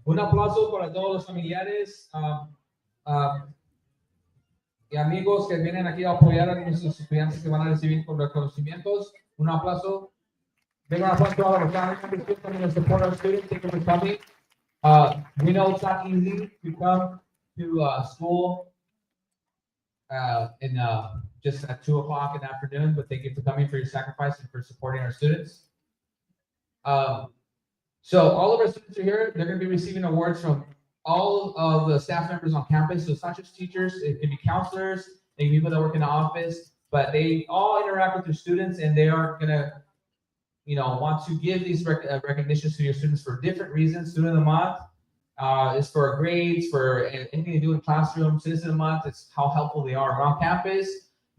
Un aplauso para todos los familiares y amigos que vienen aquí a apoyar a nuestros estudiantes que van a recibir con reconocimientos. Un aplauso. Big applause to all of our family members who come to support our students. Thank you for coming. We know it's not easy to come to school in just at 2 o'clock in the afternoon, but thank you for coming, for your sacrifice, and for supporting our students. So all of our students are here. They're going to be receiving awards from all of the staff members on campus. So it's not just teachers, it can be counselors, it can be people that work in the office, but they all interact with their students, and they are going to want to give these recognitions to your students for different reasons. Student of the Month is for grades, for anything to do in classroom. Citizen of the Month is how helpful they are around campus.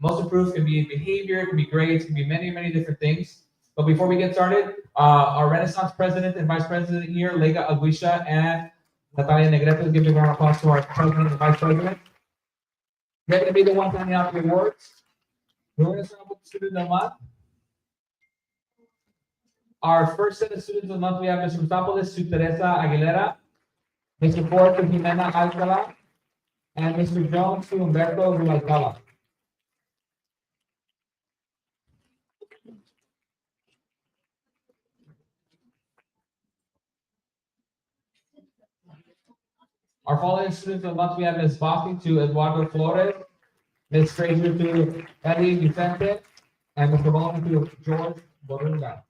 Most improved can be behavior, it can be grades, it can be many, many different things. But before we get started, our Renaissance President and Vice President here, Lega Aguisha and Natalia Negrete, give a round of applause to our President and Vice President. They're going to be the ones handing out the awards. We're going to start with Student of the Month. Our first set of students of the month, we have Mr. Gustavo Su Teresa Aguilera, Mr. Ford to Jimena Alcala, and Mr. Jones to Humberto Rubalcaba. Our following students of the month, we have Ms. Boston to Eduardo Flores, Ms. Fraser to Eddie Vicente, and Mr. Bowman to George Borunga.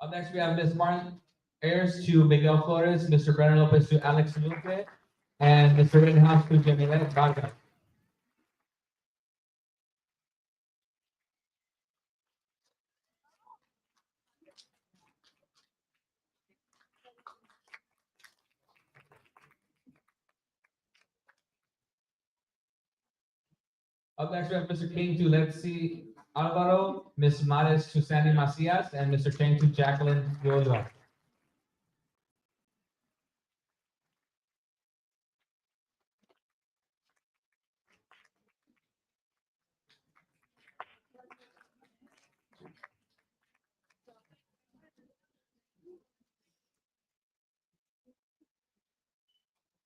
Up next, we have Ms. Martin Ayers to Miguel Flores, Mr. Brenner Lopez to Alex Luque, and Mr. Rittenhouse to Jamila Vargas. Up next, we have Mr. King to Lexi Alvaro, Ms. Mares to Sandy Macias, and Mr. Chang to Jacqueline Yoyo.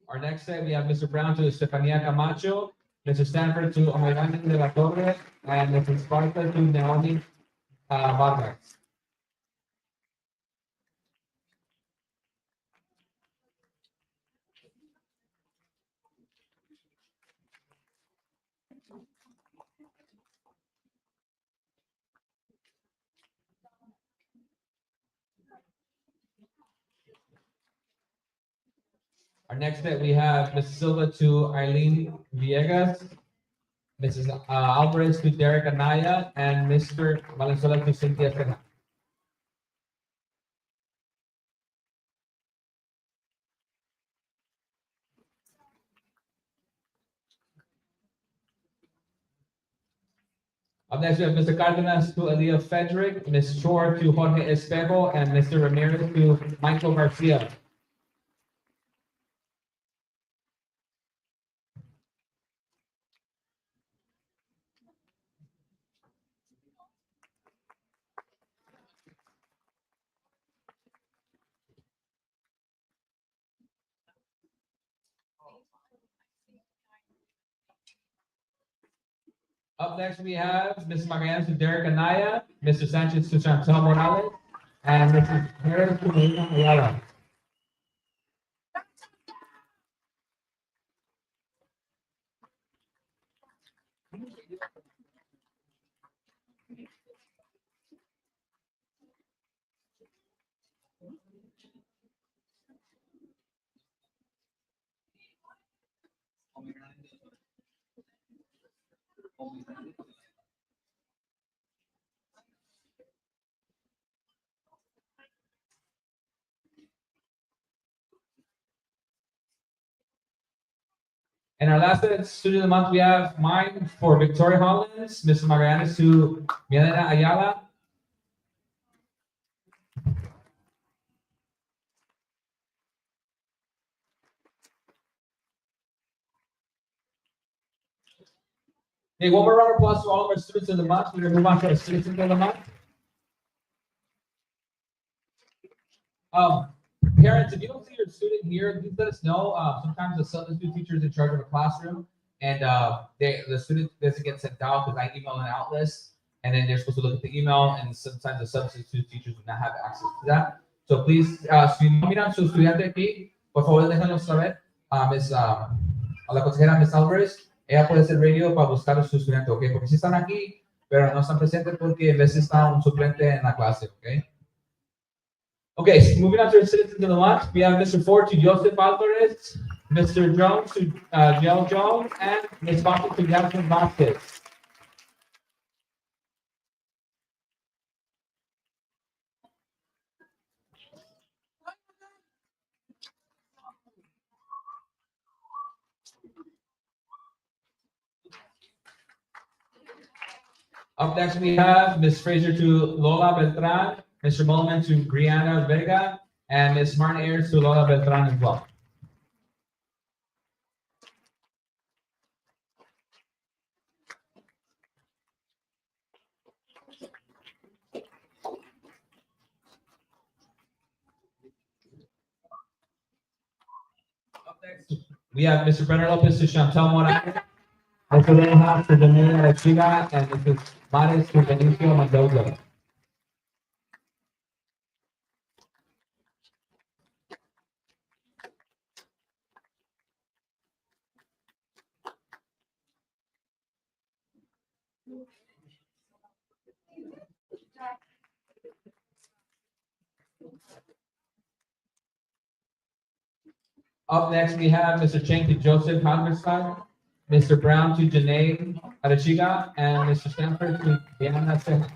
Our next set, we have Mr. Brown to Stefania Camacho, Mr. Stanford to Omegan de la Torre, and Mr. Sparta to Naomi Vargas. Our next set, we have Mrs. Silva to Eileen Villegas, Mrs. Alvarez to Derek Anaya, and Mr. Valenzuela to Cynthia Ceja. Up next, we have Mr. Cardenas to Alia Frederick, Ms. Chor to Jorge Espejo, and Mr. Ramirez to Michael Garcia. Up next, we have Ms. Magallanes to Derek Anaya, Mr. Sanchez to Chantal Morales, and Mrs. Harris to Marina Ayala. And our last student of the month, we have mine for Victoria Hollins, Ms. Magallanes to Milena Ayala. Okay, one more round of applause to all of our students of the month. We're gonna move on to our citizens of the month. Um, Parents, if you don't see your student here, please let us know. Sometimes the substitute teacher is in charge of a classroom, and the student doesn't get sent out because I email an out list, and then they're supposed to look at the email, and sometimes the substitute teachers do not have access to that. So please, si no miran su estudiante aquí, por favor déjanos saber. A la consejera Miss Alvarez, ella puede hacer radio para buscar a su estudiante, ¿ok? Porque sí están aquí, pero no están presentes porque a veces está un suplente en la clase, ¿ok? Okay, so moving on to our citizens of the month, we have Mr. Ford to Joseph Alvarez, Mr. Jones to Joe Jones, and Ms. Vasquez to Jasmine Vasquez. Up next, we have Ms. Fraser to Lola Beltran, Mr. Mulliman to Brianna Vega, and Ms. Martin Ayers to Lola Beltran as well. Up next, we have Mr. Brenner Lopez to Chantel Morales, Mr. Lejas to Daniela Chiga, and Mrs. Mares to Benicio Mendoza. Up next, we have Mr. Cheng to Joseph Halverstein, Mr. Brown to Janae Arachiga, and Mr. Stanford to Diana Seja.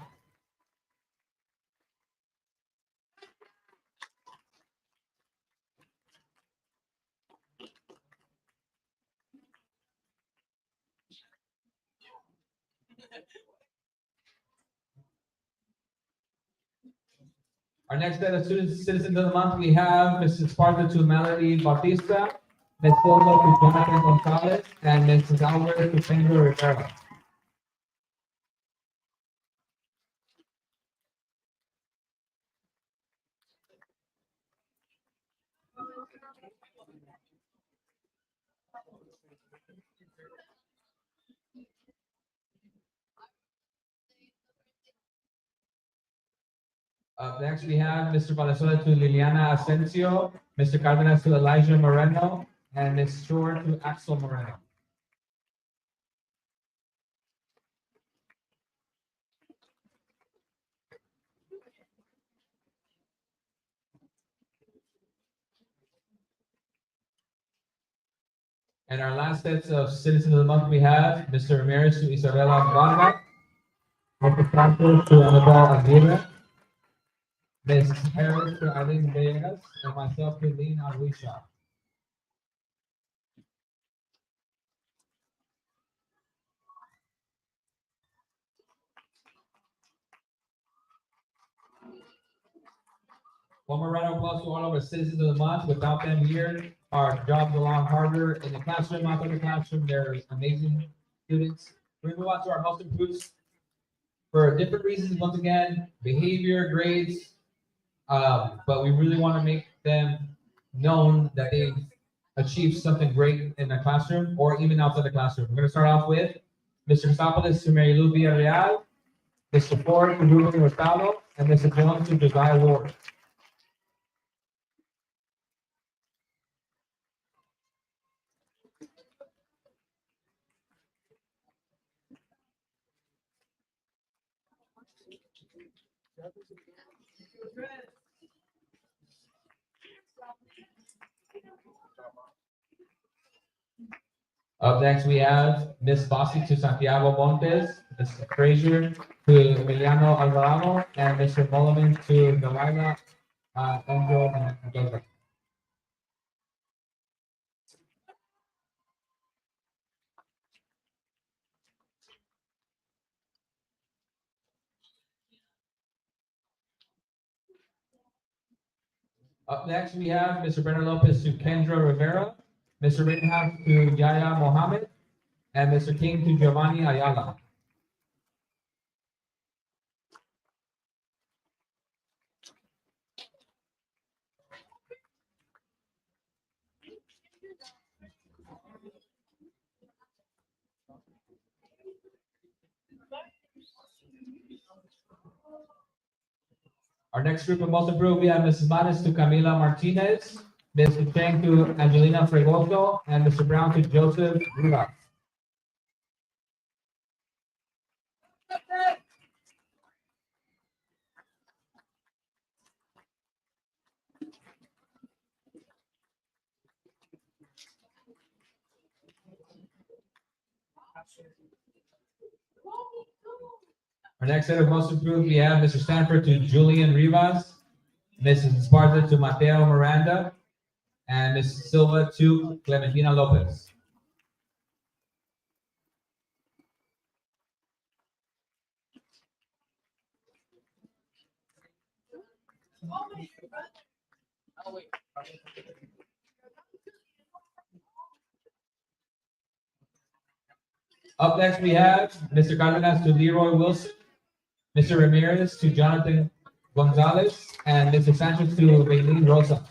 Our next set of students, citizens of the month, we have Mrs. Parker to Melody Bautista, Ms. Silva to Jonathan Gonzalez, and Mrs. Alvarez to Pedro Rivera. Up next, we have Mr. Valenzuela to Liliana Asensio, Mr. Cardenas to Elijah Moreno, and Ms. Shore to Axel Moreno. And our last sets of citizens of the month, we have Mr. Ramirez to Isabella Vargas, Mr. Santos to Annabelle Aguirre, Ms. Harris to Eileen Vegas, and myself to Lean Arwisha. One more round of applause to all of our citizens of the month. Without them here, our jobs a lot harder in the classroom, out of the classroom. They're amazing students. We move on to our most improved for different reasons. Once again, behavior, grades, but we really want to make them known that they've achieved something great in the classroom or even outside the classroom. We're going to start off with Mr. Casapolis to Mary Lou Villarreal, Mr. Ford to Ruben Hurtado, and Mr. Jones to Josiah Ward. Up next, we have Miss Bossi to Santiago Montes, Mr. Frazier to Emiliano Alvarado, and Mr. Mulliman to Delilah Angel Mendoza. Up next, we have Mr. Brenner Lopez to Kendra Rivera, Mr. Rittenhouse to Yaya Mohammed, and Mr. King to Giovanni Ayala. Our next group of most improved, we have Mrs. Manes to Camila Martinez, Mr. Chang to Angelina Fregoso, and Mr. Brown to Joseph Rivas. Our next set of most improved, we have Mr. Stanford to Julian Rivas, Mrs. Esparza to Mateo Miranda, and Mrs. Silva to Clementina Lopez. Up next, we have Mr. Cardenas to Leroy Wilson, Mr. Ramirez to Jonathan Gonzalez, and Mr. Sanchez to Raylene Rosa.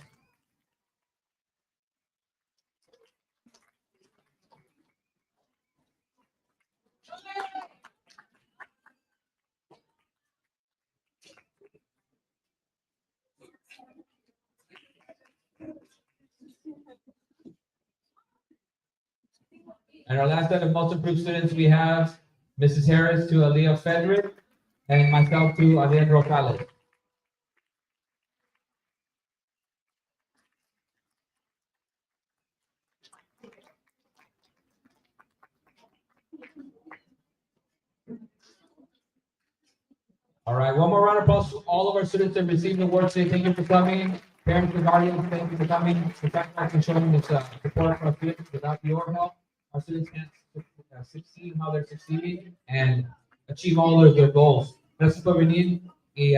And our last set of most improved students, we have Mrs. Harris to Aaliyah Frederick, and myself to Alejandro Rosales. All right, one more round of applause to all of our students that received the awards today. Thank you for coming. Parents and guardians, thank you for coming. The fact and showing this support for our students. Without your help, our students can't succeed how they're succeeding and achieve all of their goals. Gracias por venir y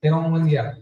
tengan un buen día.